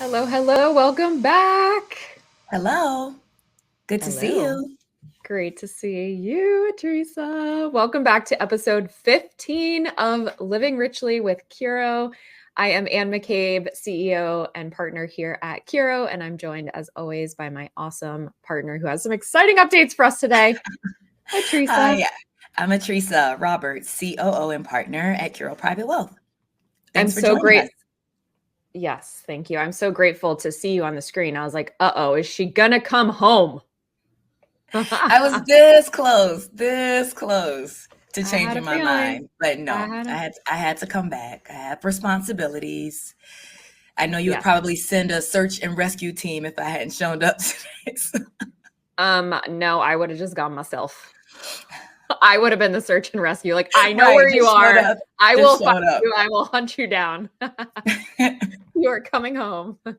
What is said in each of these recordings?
Hello, hello. Welcome back. Hello. Good to see Hello. you. Great to see you, Teresa. Welcome back to episode 15 of Living Richly with Curo. I am Anne McCabe, CEO and partner here at Curo, and I'm joined as always by my awesome partner who has some exciting updates for us today. Hi, Teresa. Hi, I'm Teresa Roberts, COO and partner at Curo Private Wealth. I'm Thanks for so joining us. great. Yes, thank you. I'm so grateful to see you on the screen. I was like, uh-oh, is she gonna come home? I was this close to I had a changing my feeling. mind, but I no, had a I had to come back. I have responsibilities. I know you would yes. probably send a search and rescue team if I hadn't shown up today. No, I would have just gone myself. I would have been the search and rescue. Like, I know Right, where you just showed are. up. I will Just find showed up. you. I will hunt you down. You are coming home. All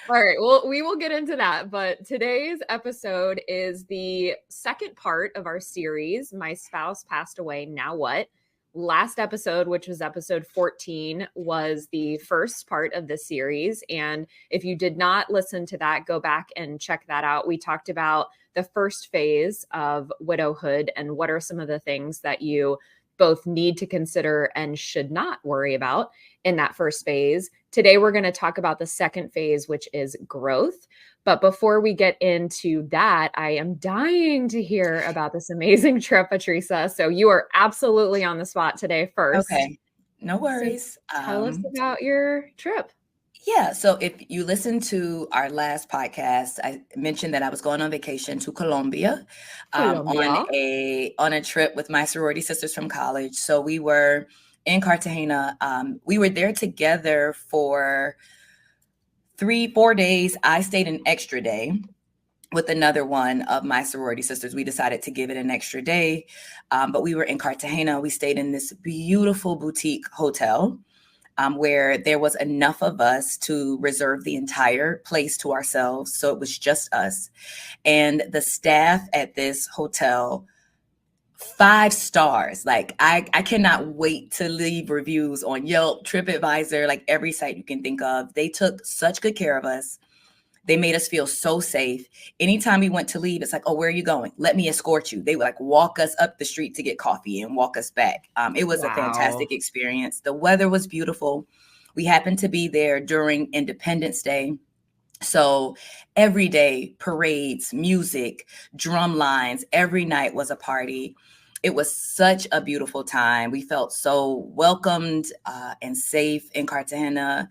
right. Well, we will get into that. But today's episode is the second part of our series. My spouse passed away. Now what? Last episode, which was episode 14, was the first part of the series. And if you did not listen to that, go back and check that out. We talked about the first phase of widowhood and what are some of the things that you both need to consider and should not worry about in that first phase. Today, we're going to talk about the second phase, which is growth. But before we get into that, I am dying to hear about this amazing trip, Teresa. So you are absolutely on the spot today first. Okay, no So worries. tell us about your trip. Yeah, so if you listen to our last podcast, I mentioned that I was going on vacation to Colombia, on Colombia. a trip with my sorority sisters from college. So we were in Cartagena. We were there together for 3, 4 days. I stayed an extra day with another one of my sorority sisters. We decided to give it an extra day, but we were in Cartagena. We stayed in this beautiful boutique hotel where there was enough of us to reserve the entire place to ourselves. So it was just us. And the staff at this hotel, 5 stars. Like I cannot wait to leave reviews on Yelp, TripAdvisor, like every site you can think of. They took such good care of us. They made us feel so safe. Anytime we went to leave, it's like, oh, where are you going? Let me escort you. They would like walk us up the street to get coffee and walk us back. It was a Wow. fantastic experience. The weather was beautiful. We happened to be there during Independence Day. So every day, parades, music, drum lines, every night was a party. It was such a beautiful time. We felt so welcomed and safe in Cartagena.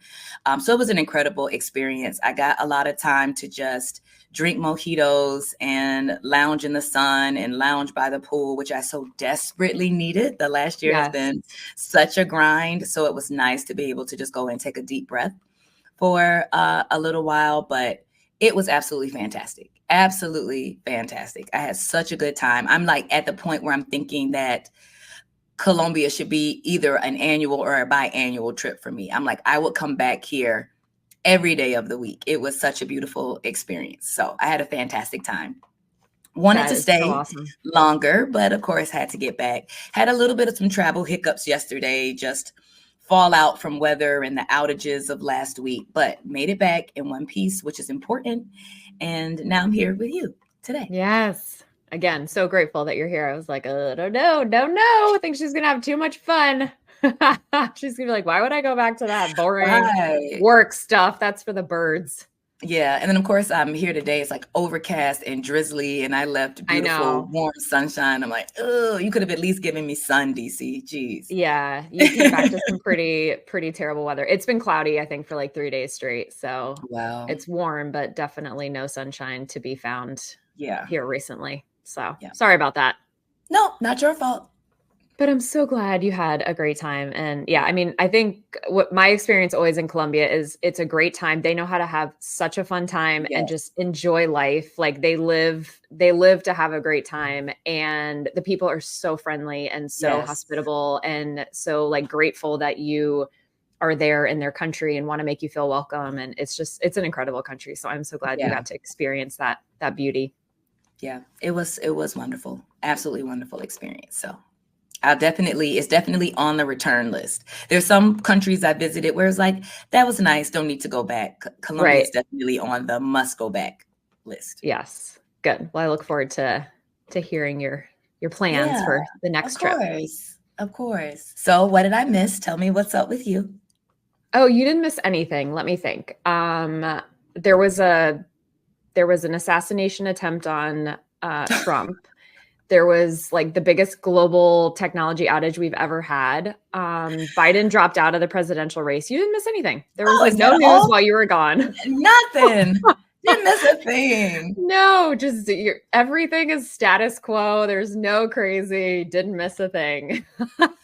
So it was an incredible experience. I got a lot of time to just drink mojitos and lounge in the sun and lounge by the pool, which I so desperately needed. The last year has Yes. been such a grind. So it was nice to be able to just go and take a deep breath for a little while, but it was absolutely fantastic. Absolutely fantastic. I had such a good time. I'm like at the point where I'm thinking that Colombia should be either an annual or a biannual trip for me. I'm like, I would come back here every day of the week. It was such a beautiful experience. So I had a fantastic time. Wanted That to is so stay awesome. longer, but of course had to get back. Had a little bit of some travel hiccups yesterday, just fallout from weather and the outages of last week, but made it back in one piece, which is important. And now I'm here with you today. Yes. Again, so grateful that you're here. I was like, don't know, don't know. I think she's gonna have too much fun. She's gonna be like, why would I go back to that boring Right. work stuff? That's for the birds. Yeah. And then, of course, I'm here today. It's like overcast and drizzly, and I left I beautiful, know. warm sunshine. I'm like, oh, you could have at least given me sun, DC. Jeez. Yeah, you came back to some pretty terrible weather. It's been cloudy, I think, for like 3 days straight. So Wow. it's warm, but definitely no sunshine to be found Yeah. here recently. So Yeah. sorry about that. No, not your fault. But I'm so glad you had a great time. And yeah, I mean, I think what my experience always in Colombia is it's a great time. They know how to have such a fun time and Yes. just enjoy life. Like they live to have a great time. And the people are so friendly and so Yes. hospitable and so like grateful that you are there in their country and want to make you feel welcome. And it's an incredible country. So I'm so glad you Yeah. got to experience that beauty. Yeah. It was wonderful. Absolutely wonderful experience. So It's definitely on the return list. There's some countries I visited where it's like, that was nice, don't need to go back. Colombia is Right. definitely on the must go back list. Yes. Good. Well, I look forward to hearing your plans Yeah, for the of next trip. course. Of course. So what did I miss? Tell me what's up with you. Oh, you didn't miss anything. Let me think. There was an assassination attempt on Trump. There was like the biggest global technology outage we've ever had. Biden dropped out of the presidential race. You didn't miss anything. There was Oh, like is no that news all? while you were gone. Nothing. Didn't miss a thing. No, just everything is status quo. There's no crazy. Didn't miss a thing.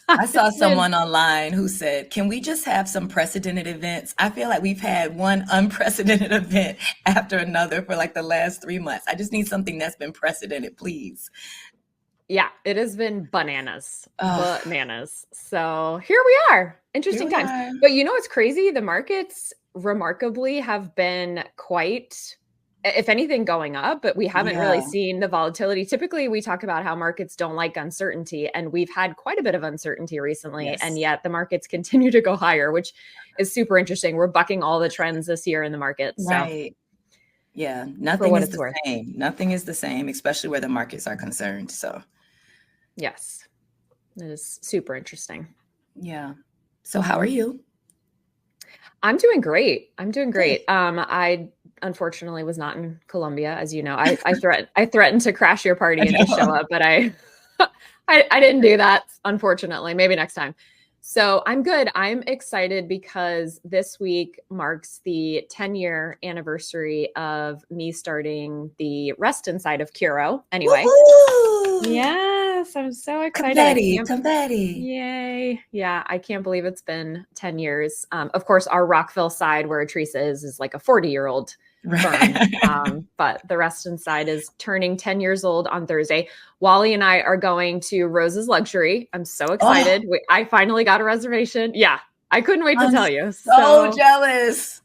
I saw someone online who said, can we just have some precedented events? I feel like we've had one unprecedented event after another for like the last 3 months. I just need something that's been precedented, please. Yeah, it has been bananas. Oh, Bananas. So here we are. Interesting here we times. are. But you know what's crazy? The markets remarkably have been quite, if anything, going up, but we haven't really Yeah. seen the volatility. Typically, we talk about how markets don't like uncertainty, and we've had quite a bit of uncertainty recently, and Yes. yet the markets continue to go higher, which is super interesting. We're bucking all the trends this year in the market. So Right. Yeah. for Nothing what is it's the worth. same. Nothing is the same, especially where the markets are concerned. So, Yes, it is super interesting. yeah. So, how are you? I'm doing great. I'm doing Good. great. I unfortunately was not in Colombia, as you know. I threatened to crash your party and just show up, but I didn't do that, unfortunately. Maybe next time. So I'm good. I'm excited because this week marks the 10-year anniversary of me starting the rest inside of Curo. Anyway, Woohoo! yes, I'm so excited. I Confetti, can't. confetti. Yay. Yeah, I can't believe it's been 10 years. Of course, our Rockville side where Teresa is like a 40-year-old firm. Right. But the rest inside is turning 10 years old on Thursday. Wally and I are going to Rose's Luxury. I'm so Oh, excited. I finally got a reservation. Yeah, I couldn't wait to I'm tell you. so So jealous.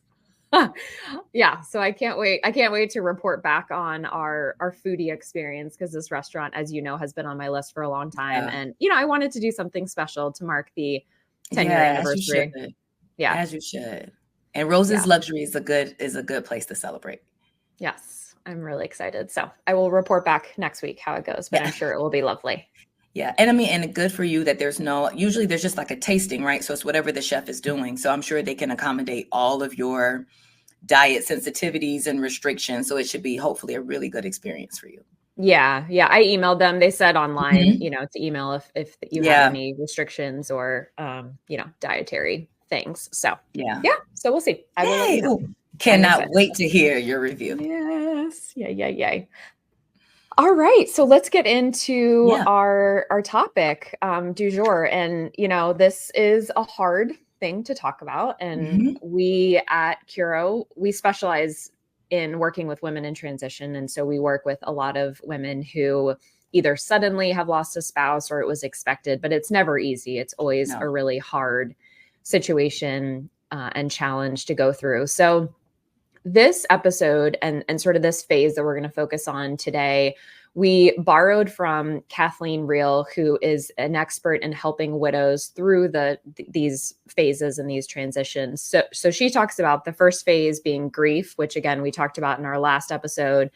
yeah, so I can't wait. I can't wait to report back on our foodie experience because this restaurant, as you know, has been on my list for a long time. Yeah. And I wanted to do something special to mark the 10-year Yeah, as you should. anniversary. Yeah. As you should. And Rose's Yeah. Luxury is a good place to celebrate. Yes. I'm really excited. So I will report back next week how it goes, but Yeah. I'm sure it will be lovely. Yeah. And I mean, and good for you that usually there's just like a tasting, right? So it's whatever the chef is doing. So I'm sure they can accommodate all of your diet sensitivities and restrictions. So it should be hopefully a really good experience for you. Yeah. Yeah. I emailed them. They said online, Mhm. to email if you had Yeah. any restrictions or, dietary things. So Yeah. yeah. So we'll see. I will let you Yay. know. Ooh, I'm cannot excited. wait to hear your review. Yes. Yay. All right. So let's get into Yeah. our topic du jour. And, this is a hard thing to talk about. And Mhm. we at Curo, we specialize in working with women in transition. And so we work with a lot of women who either suddenly have lost a spouse or it was expected, but it's never easy. It's always No. a really hard situation and challenge to go through. So this episode and sort of this phase that we're going to focus on today, we borrowed from Kathleen Real, who is an expert in helping widows through these phases and these transitions. So she talks about the first phase being grief, which again we talked about in our last episode.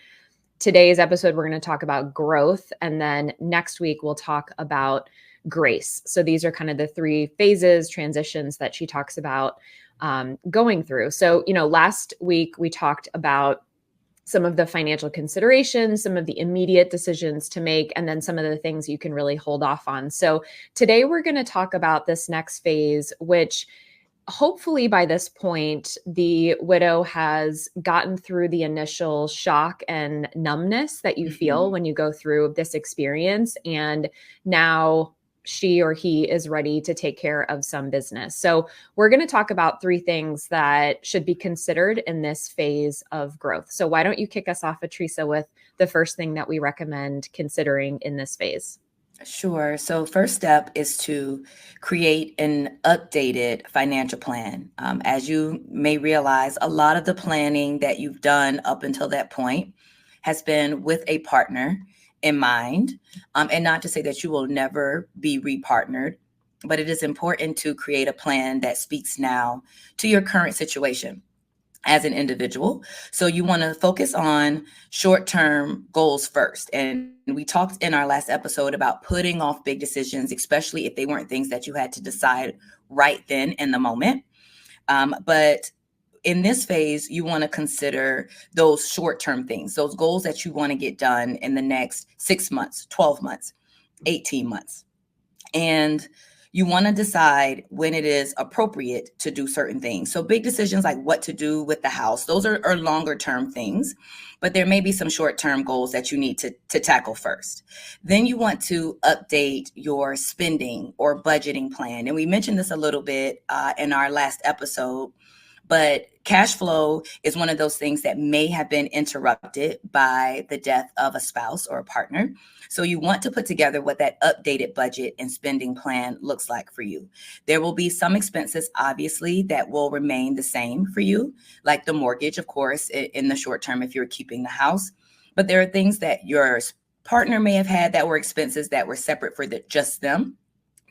Today's episode, we're going to talk about growth, and then next week we'll talk about grace. So these are kind of the three phases, transitions that she talks about going through. So, last week we talked about some of the financial considerations, some of the immediate decisions to make, and then some of the things you can really hold off on. So today we're going to talk about this next phase, which hopefully by this point, the widow has gotten through the initial shock and numbness that you feel Mhm. when you go through this experience. And now she or he is ready to take care of some business. So we're going to talk about three things that should be considered in this phase of growth. So why don't you kick us off, Teresa, with the first thing that we recommend considering in this phase? Sure. So, first step is to create an updated financial plan. As you may realize, a lot of the planning that you've done up until that point has been with a partner. in mind. And not to say that you will never be repartnered, but it is important to create a plan that speaks now to your current situation as an individual. So you want to focus on short-term goals first. And we talked in our last episode about putting off big decisions, especially if they weren't things that you had to decide right then in the moment. But in this phase, you want to consider those short-term things, those goals that you want to get done in the next 6 months, 12 months, 18 months. And you want to decide when it is appropriate to do certain things. So big decisions like what to do with the house, those are longer term things, but there may be some short term goals that you need to tackle first. Then you want to update your spending or budgeting plan. And we mentioned this a little bit in our last episode, but cash flow is one of those things that may have been interrupted by the death of a spouse or a partner. So you want to put together what that updated budget and spending plan looks like for you. There will be some expenses, obviously, that will remain the same for you, like the mortgage, of course, in the short term if you're keeping the house. But there are things that your partner may have had that were expenses that were separate for just them,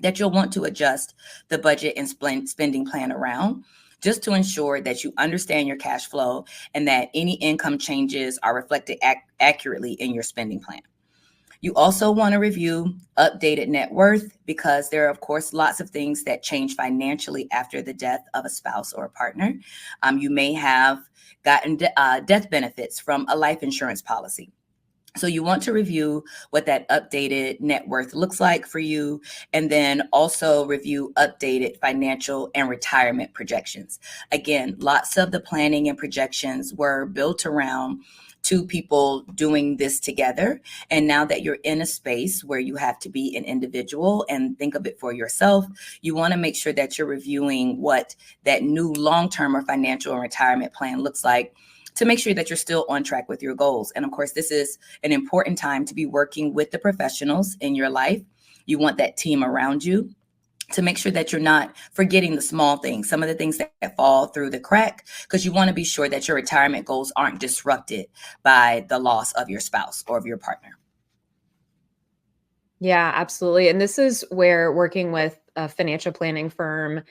that you'll want to adjust the budget and spending plan around, just to ensure that you understand your cash flow and that any income changes are reflected accurately in your spending plan. You also want to review updated net worth, because there are, of course, lots of things that change financially after the death of a spouse or a partner. You may have gotten death benefits from a life insurance policy. So you want to review what that updated net worth looks like for you, and then also review updated financial and retirement projections. Again, lots of the planning and projections were built around two people doing this together. And now that you're in a space where you have to be an individual and think of it for yourself, you want to make sure that you're reviewing what that new long-term or financial and retirement plan looks like, to make sure that you're still on track with your goals. And of course, this is an important time to be working with the professionals in your life. You want that team around you to make sure that you're not forgetting the small things, some of the things that fall through the crack, because you want to be sure that your retirement goals aren't disrupted by the loss of your spouse or of your partner. Yeah, absolutely. And this is where working with a financial planning firm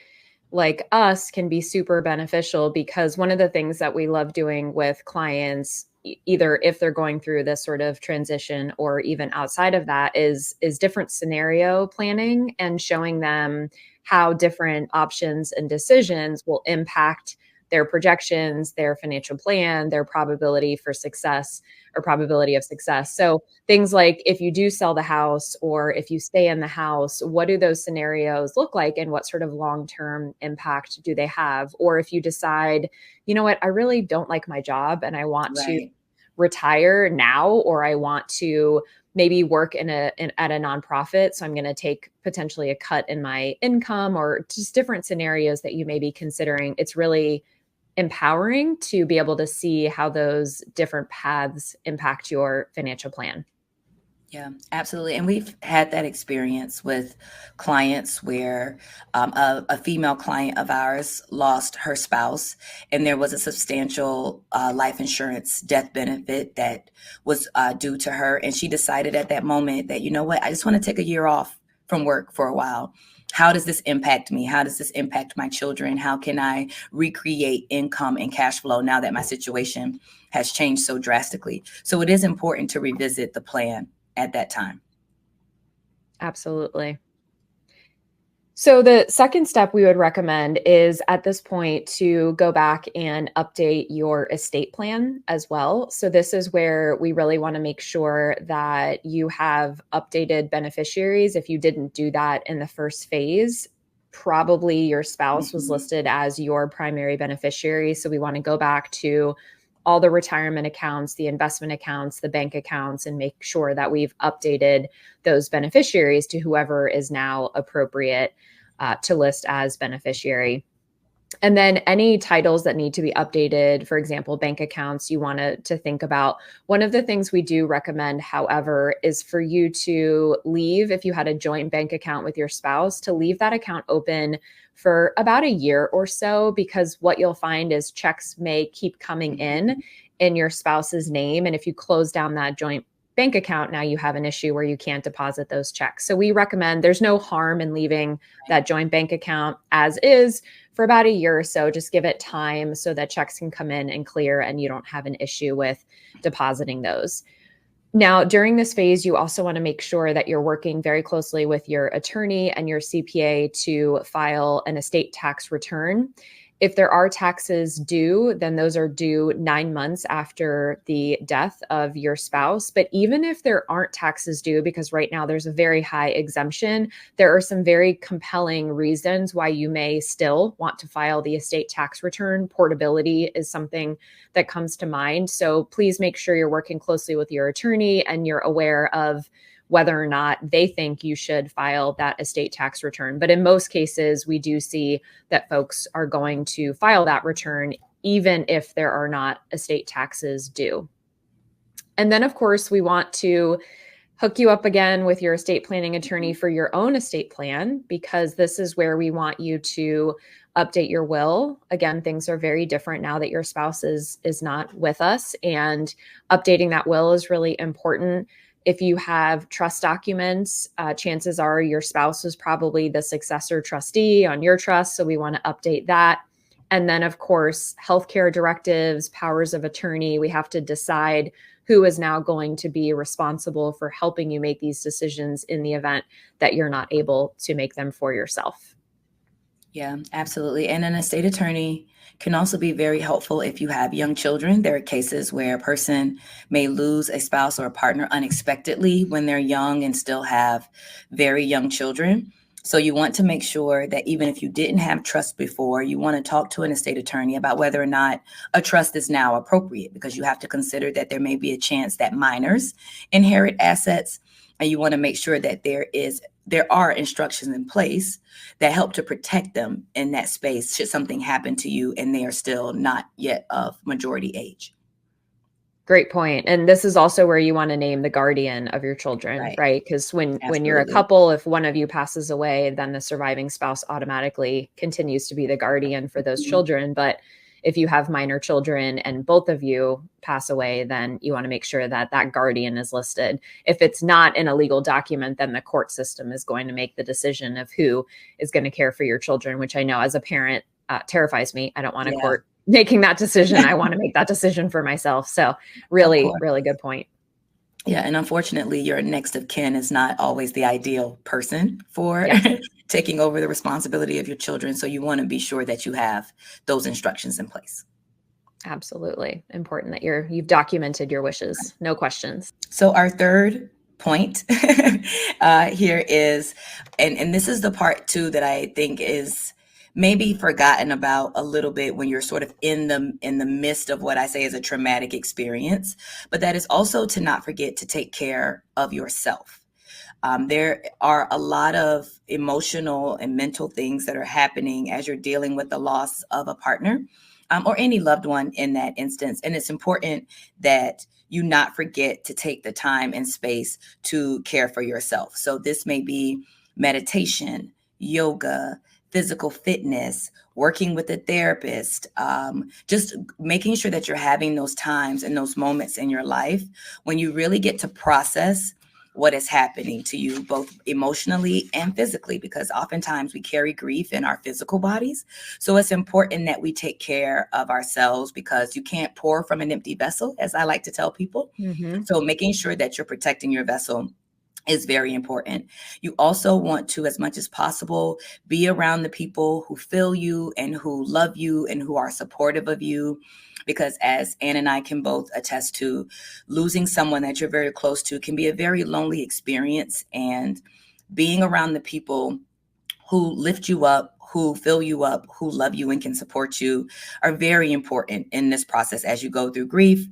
like us can be super beneficial, because one of the things that we love doing with clients, either if they're going through this sort of transition or even outside of that, is different scenario planning and showing them how different options and decisions will impact their projections, their financial plan, their probability for success or probability of success. So things like, if you do sell the house or if you stay in the house, what do those scenarios look like and what sort of long-term impact do they have? Or if you decide, you know what, I really don't like my job and I want to retire now, or I want to maybe work at a nonprofit, so I'm going to take potentially a cut in my income, or just different scenarios that you may be considering. It's really empowering to be able to see how those different paths impact your financial plan. Yeah, absolutely. And we've had that experience with clients where a female client of ours lost her spouse, and there was a substantial life insurance death benefit that was due to her. And she decided at that moment that, you know what, I just want to take a year off from work for a while. How does this impact me? How does this impact my children? How can I recreate income and cash flow now that my situation has changed so drastically? So it is important to revisit the plan at that time. Absolutely. So the second step we would recommend is, at this point, to go back and update your estate plan as well. So this is where we really want to make sure that you have updated beneficiaries. If you didn't do that in the first phase, probably your spouse was listed as your primary beneficiary. So we want to go back to all the retirement accounts, the investment accounts, the bank accounts, and make sure that we've updated those beneficiaries to whoever is now appropriate to list as beneficiary. And then any titles that need to be updated, for example, bank accounts, you want to think about. One of the things we do recommend, however, is for you to leave, if you had a joint bank account with your spouse, to leave that account open for about a year or so, because what you'll find is checks may keep coming in your spouse's name. And if you close down that joint bank account, now you have an issue where you can't deposit those checks. So we recommend, there's no harm in leaving that joint bank account as is for about a year or so. Just give it time so that checks can come in and clear and you don't have an issue with depositing those. Now, during this phase, you also want to make sure that you're working very closely with your attorney and your CPA to file an estate tax return. If there are taxes due, then those are due 9 months after the death of your spouse. But even if there aren't taxes due, because right now there's a very high exemption, there are some very compelling reasons why you may still want to file the estate tax return. Portability is something that comes to mind. So please make sure you're working closely with your attorney and you're aware of whether or not they think you should file that estate tax return. But in most cases, we do see that folks are going to file that return, even if there are not estate taxes due. And then, of course, we want to hook you up again with your estate planning attorney for your own estate plan, because this is where we want you to update your will. Again, things are very different now that your spouse is not with us, and updating that will is really important. If you have trust documents, chances are your spouse is probably the successor trustee on your trust. So we want to update that. And then, of course, healthcare directives, powers of attorney. We have to decide who is now going to be responsible for helping you make these decisions in the event that you're not able to make them for yourself. Yeah, absolutely. And an estate attorney can also be very helpful if you have young children. There are cases where a person may lose a spouse or a partner unexpectedly when they're young and still have very young children. So you want to make sure that even if you didn't have trust before, you want to talk to an estate attorney about whether or not a trust is now appropriate, because you have to consider that there may be a chance that minors inherit assets. And you want to make sure that there are instructions in place that help to protect them in that space should something happen to you and they are still not yet of majority age. Great point. And this is also where you want to name the guardian of your children, right? Because when you're a couple, if one of you passes away, then the surviving spouse automatically continues to be the guardian for those children. But if you have minor children and both of you pass away, then you want to make sure that that guardian is listed. If it's not in a legal document, then the court system is going to make the decision of who is going to care for your children, which I know as a parent terrifies me. I don't want a court making that decision. I want to make that decision for myself. So really, really good point. Yeah. And unfortunately, your next of kin is not always the ideal person for taking over the responsibility of your children. So you want to be sure that you have those instructions in place. Absolutely. Important that you've documented your wishes. No questions. So our third point here is, and this is the part too that I think is maybe forgotten about a little bit when you're sort of in the midst of what I say is a traumatic experience, but that is also to not forget to take care of yourself. There are a lot of emotional and mental things that are happening as you're dealing with the loss of a partner or any loved one in that instance. And it's important that you not forget to take the time and space to care for yourself. So this may be meditation, yoga, physical fitness, working with a therapist, just making sure that you're having those times and those moments in your life when you really get to process what is happening to you, both emotionally and physically, because oftentimes we carry grief in our physical bodies. So it's important that we take care of ourselves, because you can't pour from an empty vessel, as I like to tell people. So making sure that you're protecting your vessel is very important. You also want to, as much as possible, be around the people who feel you and who love you and who are supportive of you. Because as Ann and I can both attest to, losing someone that you're very close to can be a very lonely experience. And being around the people who lift you up, who fill you up, who love you and can support you are very important in this process as you go through grief.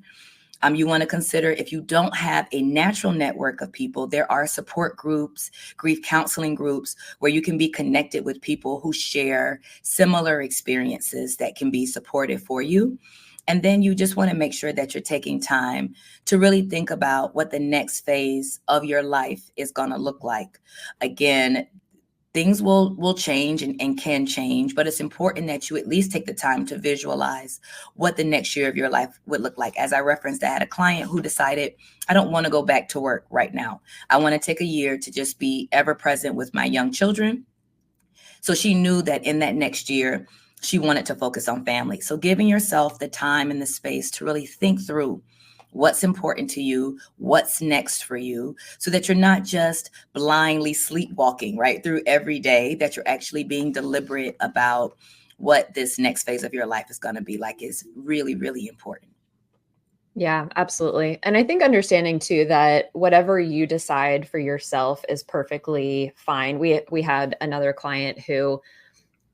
You want to consider, if you don't have a natural network of people, there are support groups, grief counseling groups, where you can be connected with people who share similar experiences that can be supportive for you. And then you just want to make sure that you're taking time to really think about what the next phase of your life is going to look like. Again, things will change and can change, but it's important that you at least take the time to visualize what the next year of your life would look like. As I referenced, I had a client who decided, I don't want to go back to work right now. I want to take a year to just be ever present with my young children. So she knew that in that next year, she wanted to focus on family. So giving yourself the time and the space to really think through what's important to you, what's next for you, so that you're not just blindly sleepwalking right through every day, that you're actually being deliberate about what this next phase of your life is going to be like is really, really important. Yeah, absolutely. And I think understanding too that whatever you decide for yourself is perfectly fine. We had another client who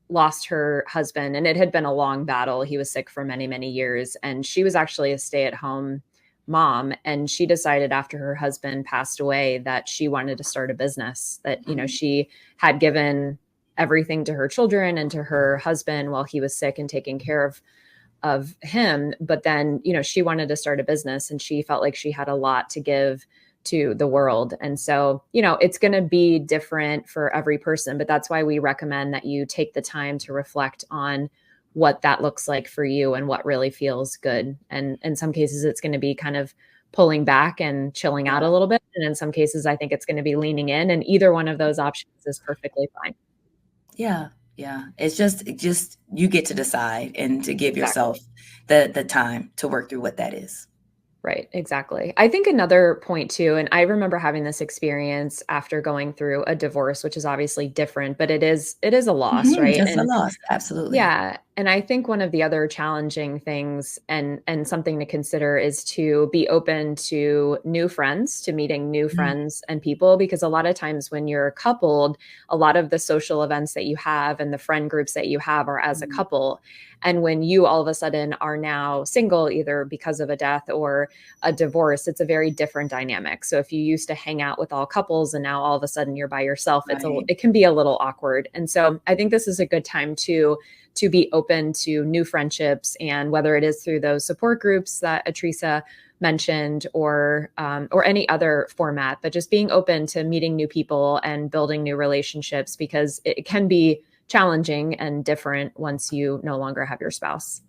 lost her husband, and it had been a long battle. He was sick for many, many years, and she was actually a stay-at-home mom, and she decided after her husband passed away that she wanted to start a business, that she had given everything to her children and to her husband while he was sick and taking care of him. But then, she wanted to start a business, and she felt like she had a lot to give to the world. And so, it's going to be different for every person, but that's why we recommend that you take the time to reflect on what that looks like for you and what really feels good. And in some cases, it's going to be kind of pulling back and chilling out a little bit. And in some cases, I think it's going to be leaning in, and either one of those options is perfectly fine. Yeah. Yeah. It's just you get to decide and to give yourself the time to work through what that is. Right, exactly. I think another point too, and I remember having this experience after going through a divorce, which is obviously different, but it is a loss, right? It's a loss. Absolutely. Yeah. And I think one of the other challenging things and something to consider is to be open to new friends, to meeting new friends and people, because a lot of times when you're coupled, a lot of the social events that you have and the friend groups that you have are as a couple. And when you all of a sudden are now single, either because of a death or a divorce, it's a very different dynamic. So if you used to hang out with all couples and now all of a sudden you're by yourself, it can be a little awkward. And so I think this is a good time to be open to new friendships, and whether it is through those support groups that Atrisa mentioned or any other format, but just being open to meeting new people and building new relationships, because it can be challenging and different once you no longer have your spouse.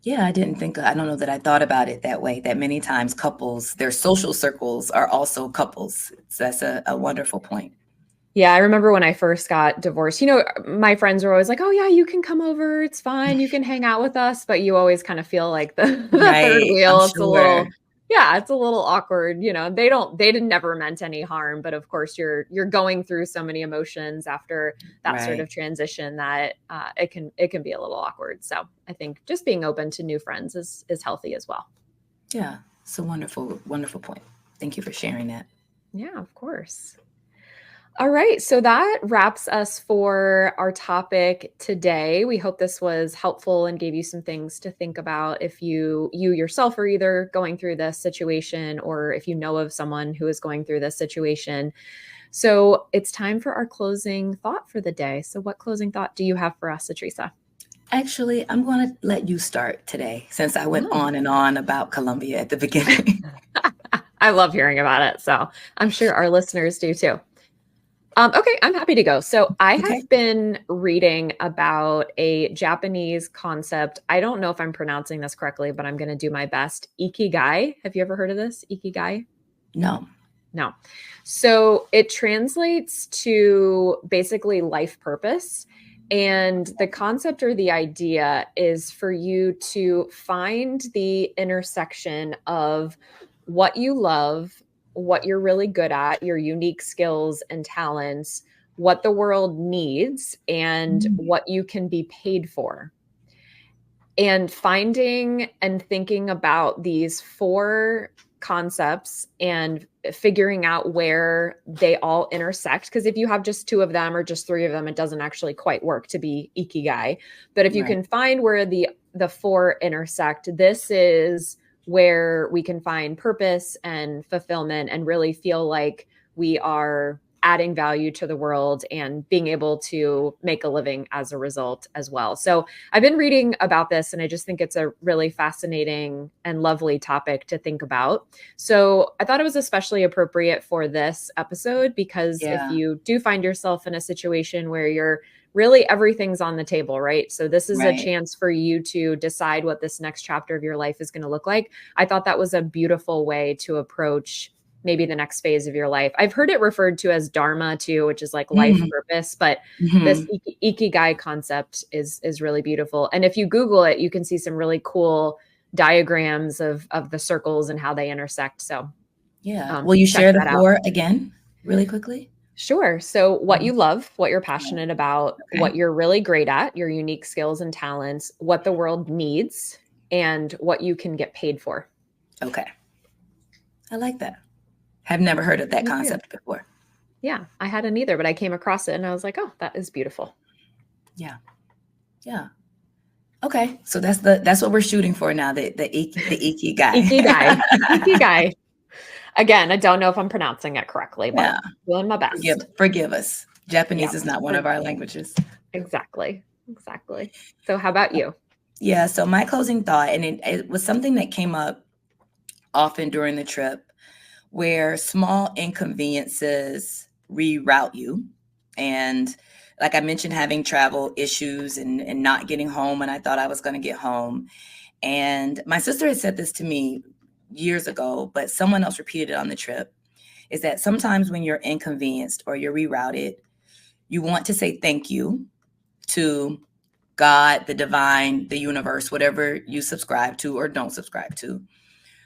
Yeah, I don't know that I thought about it that way, that many times couples, their social circles are also couples. So that's a wonderful point. Yeah, I remember when I first got divorced, my friends were always like, oh yeah, you can come over. It's fine. You can hang out with us. But you always kind of feel like the third wheel. It's a little awkward. They didn't never meant any harm, but of course you're going through so many emotions after that sort of transition that it can be a little awkward. So I think just being open to new friends is healthy as well. Yeah, it's a wonderful, wonderful point. Thank you for sharing that. Yeah, of course. All right. So that wraps us for our topic today. We hope this was helpful and gave you some things to think about if you yourself are either going through this situation or if you know of someone who is going through this situation. So it's time for our closing thought for the day. So what closing thought do you have for us, Atrisa? Actually, I'm going to let you start today, since I went on and on about Colombia at the beginning. I love hearing about it. So I'm sure our listeners do too. Okay, I'm happy to go. So I have been reading about a Japanese concept. I don't know if I'm pronouncing this correctly, but I'm going to do my best. Ikigai. Have you ever heard of this? Ikigai? No. So it translates to basically life purpose. And the concept or the idea is for you to find the intersection of what you love, what you're really good at, your unique skills and talents, what the world needs, and what you can be paid for. And finding and thinking about these four concepts and figuring out where they all intersect. Because if you have just two of them or just three of them, it doesn't actually quite work to be Ikigai. But if you can find where the four intersect, this is where we can find purpose and fulfillment and really feel like we are adding value to the world and being able to make a living as a result as well. So I've been reading about this, and I just think it's a really fascinating and lovely topic to think about. So I thought it was especially appropriate for this episode, because if you do find yourself in a situation where you're really everything's on the table, right? So this is a chance for you to decide what this next chapter of your life is going to look like. I thought that was a beautiful way to approach maybe the next phase of your life. I've heard it referred to as dharma too, which is like life purpose, but this ikigai concept is really beautiful. And if you Google it, you can see some really cool diagrams of the circles and how they intersect. So will you share the four again really quickly? Sure. So what you love, what you're passionate about, what you're really great at, your unique skills and talents, what the world needs, and what you can get paid for. Okay. I like that. I've never heard of that concept before. Yeah, I hadn't either, but I came across it and I was like, oh, that is beautiful. Yeah. Okay. So that's what we're shooting for now. The ikigai. Ikigai. Again, I don't know if I'm pronouncing it correctly, but doing my best. Forgive us. Japanese is not one of our languages. Exactly. So how about you? Yeah. So my closing thought, and it was something that came up often during the trip, where small inconveniences reroute you. And like I mentioned, having travel issues and not getting home when I thought I was going to get home. And my sister had said this to me years ago, but someone else repeated it on the trip, is that sometimes when you're inconvenienced or you're rerouted, you want to say thank you to God, the divine, the universe, whatever you subscribe to or don't subscribe to,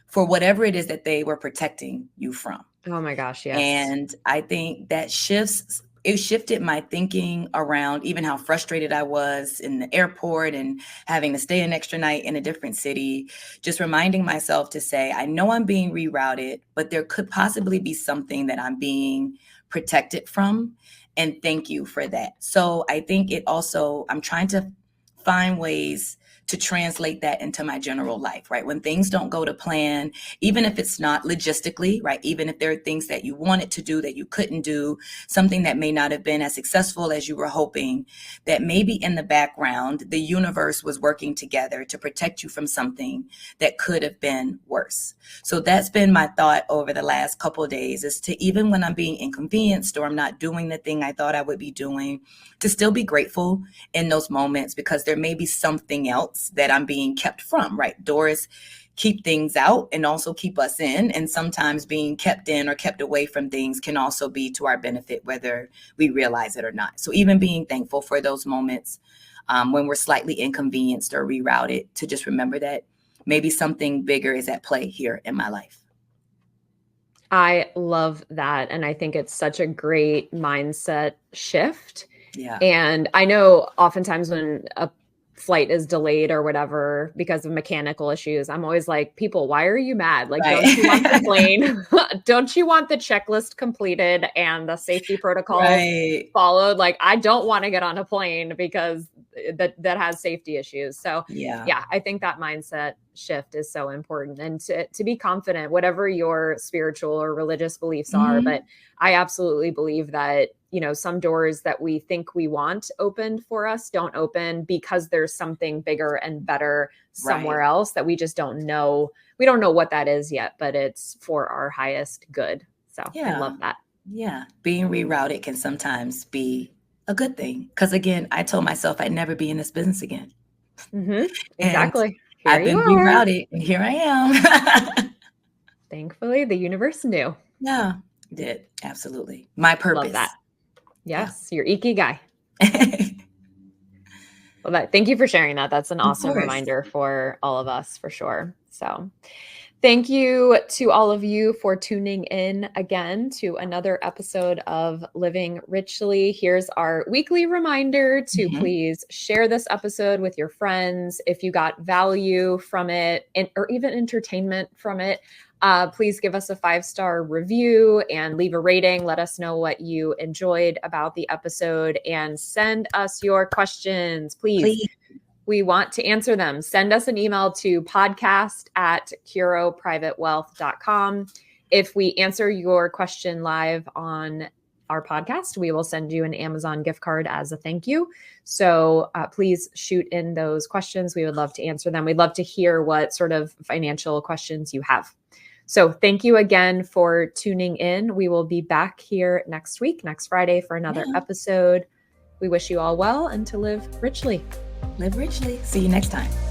for whatever it is that they were protecting you from. Oh my gosh, yes. And I think that shifted my thinking around even how frustrated I was in the airport and having to stay an extra night in a different city, just reminding myself to say, I know I'm being rerouted, but there could possibly be something that I'm being protected from. And thank you for that. So I think I'm trying to find ways to translate that into my general life, right? When things don't go to plan, even if it's not logistically, right? Even if there are things that you wanted to do that you couldn't do, something that may not have been as successful as you were hoping, that maybe in the background, the universe was working together to protect you from something that could have been worse. So that's been my thought over the last couple of days, is to, even when I'm being inconvenienced or I'm not doing the thing I thought I would be doing, to still be grateful in those moments, because there may be something else that I'm being kept from, right? Doors keep things out and also keep us in. And sometimes being kept in or kept away from things can also be to our benefit, whether we realize it or not. So even being thankful for those moments when we're slightly inconvenienced or rerouted, to just remember that maybe something bigger is at play here in my life. I love that. And I think it's such a great mindset shift. Yeah. And I know oftentimes when a flight is delayed or whatever because of mechanical issues, I'm always like, people, why are you mad? Like, don't you want the plane? Don't you want the checklist completed and the safety protocols followed? Like, I don't want to get on a plane because that has safety issues. So yeah, I think that mindset shift is so important, and to be confident, whatever your spiritual or religious beliefs are. But I absolutely believe that, some doors that we think we want opened for us don't open because there's something bigger and better somewhere else that we just don't know. We don't know what that is yet, but it's for our highest good. So I love that. Yeah. Being rerouted can sometimes be a good thing. Because again, I told myself I'd never be in this business again. Exactly. I've been rerouted and here I am. Thankfully, the universe knew. Yeah, it did. Absolutely. My purpose. Love that. Yes, your ikigai. Well, thank you for sharing that. That's an awesome reminder for all of us, for sure. So thank you to all of you for tuning in again to another episode of Living Richly. Here's our weekly reminder to please share this episode with your friends. If you got value from it or even entertainment from it, please give us a 5-star review and leave a rating. Let us know what you enjoyed about the episode and send us your questions, please. We want to answer them. Send us an email to podcast@curoprivatewealth.com. If we answer your question live on our podcast, we will send you an Amazon gift card as a thank you. So please shoot in those questions. We would love to answer them. We'd love to hear what sort of financial questions you have. So thank you again for tuning in. We will be back here next week, next Friday, for another episode. We wish you all well and to live richly. Live richly. See you next time.